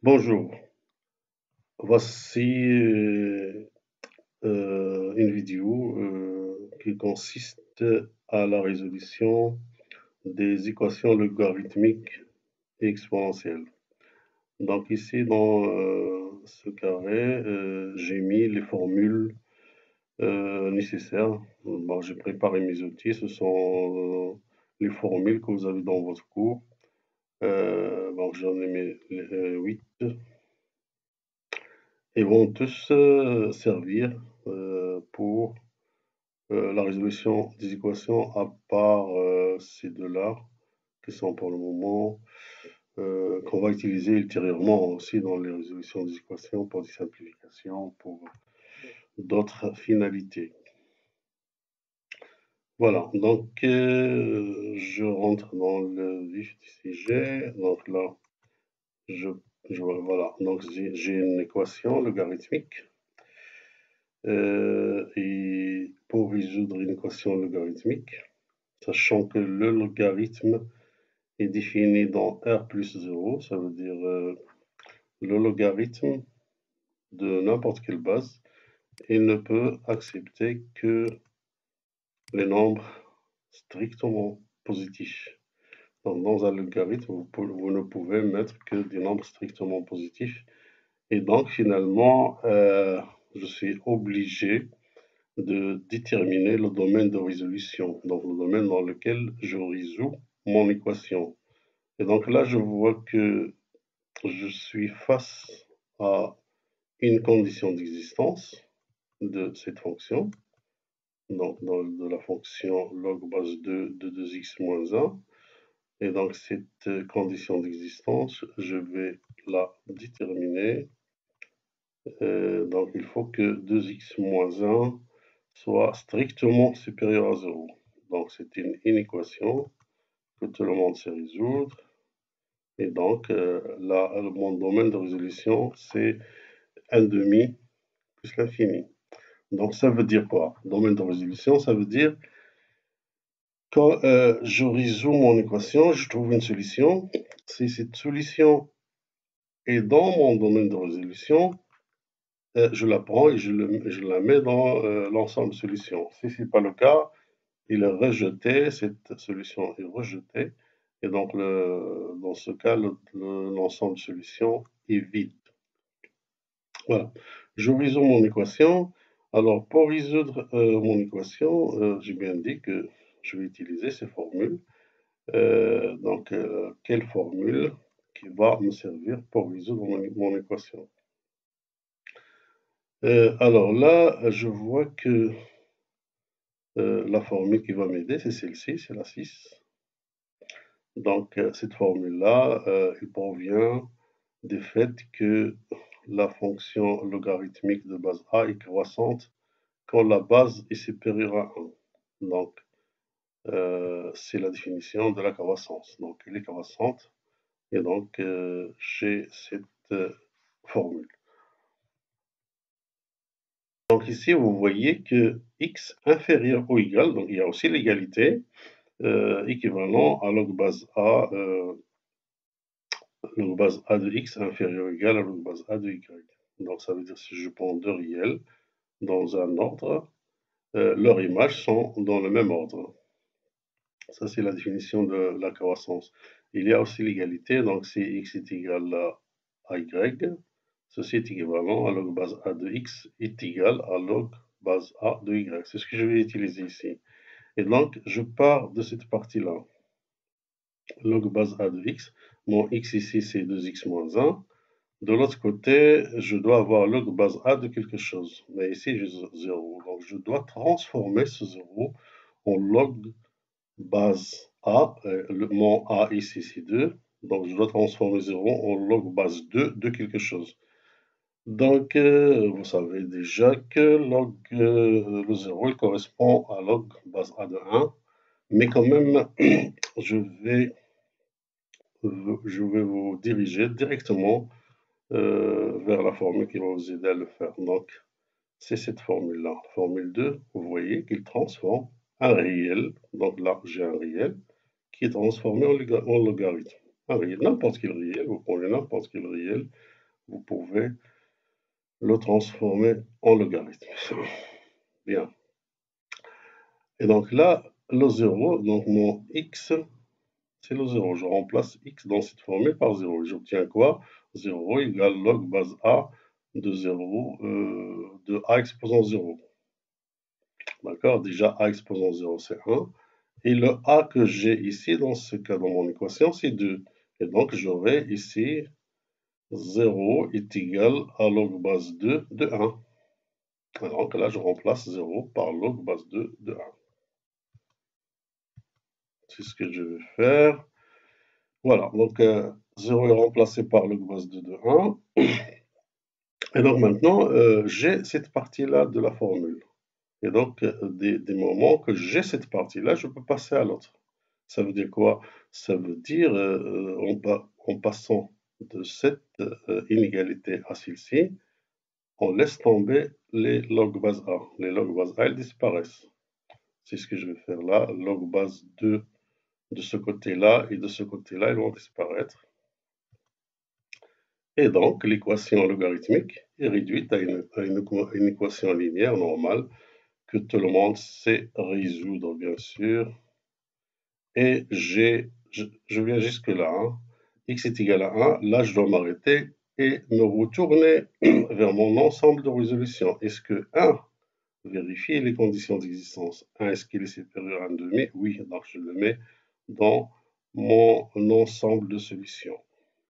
Bonjour, voici une vidéo qui consiste à la résolution des équations logarithmiques et exponentielles. Donc ici dans ce carré, j'ai mis les formules nécessaires. Bon, j'ai préparé mes outils, ce sont les formules que vous avez dans votre cours. Donc j'en ai mis 8 et vont tous servir pour la résolution des équations, à part ces deux-là, qui sont pour le moment, qu'on va utiliser ultérieurement aussi dans les résolutions des équations pour des simplifications, pour d'autres finalités. Voilà, donc je rentre dans le vif du sujet. Donc là, je, voilà, donc j'ai une équation logarithmique. Et pour résoudre une équation logarithmique, sachant que le logarithme est défini dans R plus 0, ça veut dire le logarithme de n'importe quelle base, il ne peut accepter que les nombres strictement positifs. Donc, dans un logarithme, vous ne pouvez mettre que des nombres strictement positifs. Et donc, finalement, je suis obligé de déterminer le domaine de résolution, donc le domaine dans lequel je résous mon équation. Et donc là, je vois que je suis face à une condition d'existence de cette fonction, donc de la fonction log base 2 de 2x moins 1. Et donc cette condition d'existence, je vais la déterminer. Donc il faut que 2x moins 1 soit strictement supérieur à 0. Donc c'est une inéquation que tout le monde sait résoudre. Et donc là, mon domaine de résolution, c'est 1 demi plus l'infini. Donc ça veut dire quoi? Domaine de résolution, ça veut dire quand je résous mon équation, je trouve une solution. Si cette solution est dans mon domaine de résolution, je la prends et je la mets dans l'ensemble de solutions. Si ce n'est pas le cas, il est rejeté, cette solution est rejetée. Et donc, dans ce cas, l'ensemble de solutions est vide. Voilà. Je résous mon équation. Alors, pour résoudre mon équation, j'ai bien dit que je vais utiliser ces formules. Donc, quelle formule qui va me servir pour résoudre mon équation? Alors là, je vois que la formule qui va m'aider, c'est celle-ci, c'est la 6. Donc, cette formule-là, elle provient du fait que la fonction logarithmique de base a est croissante quand la base est supérieure à 1. Donc, c'est la définition de la croissance. Donc, elle est croissante et donc j'ai cette formule. Donc ici, vous voyez que x inférieur ou égal, donc il y a aussi l'égalité, équivalent à log base a, log base a de x inférieur ou égal à log base a de y. Donc ça veut dire si je prends deux réels dans un ordre, leurs images sont dans le même ordre. Ça, c'est la définition de la croissance. Il y a aussi l'égalité, donc si x est égal à y, ceci est équivalent à log base a de x est égal à log base a de y. C'est ce que je vais utiliser ici. Et donc, je pars de cette partie-là. Log base a de x. Mon x ici, c'est 2x moins 1. De l'autre côté, je dois avoir log base a de quelque chose. Mais ici, j'ai 0. Donc, je dois transformer ce 0 en log base a. Mon a ici, c'est 2. Donc, je dois transformer 0 en log base 2 de quelque chose. Donc, vous savez déjà que le 0 il correspond à log base a de 1. Mais quand même, je vais, vous diriger directement vers la formule qui va vous aider à le faire. Donc, c'est cette formule-là. Formule 2, vous voyez qu'il transforme un réel, donc là j'ai un réel, qui est transformé en logarithme. un réel, n'importe quel réel, vous prenez n'importe quel réel, vous pouvez le transformer en logarithme. Bien. Et donc là, le 0, donc mon x, c'est le 0. Je remplace x dans cette formule par 0. J'obtiens quoi? 0 égale log base a de 0, de a exposant 0. D'accord? Déjà, a exposant 0, c'est 1. Et le a que j'ai ici, dans ce cas, dans mon équation, c'est 2. Et donc, j'aurai ici 0 est égal à log base 2 de 1. Et donc là, je remplace 0 par log base 2 de 1. C'est ce que je vais faire. Voilà, donc 0 est remplacé par log base 2 de 1. Et donc maintenant, j'ai cette partie-là de la formule. Et donc, des moments que j'ai cette partie-là, je peux passer à l'autre. Ça veut dire quoi? Ça veut dire, en passant de cette inégalité à celle-ci, on laisse tomber les log base A. Les log base A, elles disparaissent. C'est ce que je vais faire là. Log base 2 de ce côté-là et de ce côté-là, ils vont disparaître. Et donc, l'équation logarithmique est réduite à une équation linéaire normale que tout le monde sait résoudre, bien sûr. Et je viens jusque-là. Hein. X est égal à 1. Là, je dois m'arrêter et me retourner vers mon ensemble de résolution. Est-ce que 1, vérifier les conditions d'existence. 1, est-ce qu'il est supérieur à 1,5? Oui, donc je le mets dans mon ensemble de solutions.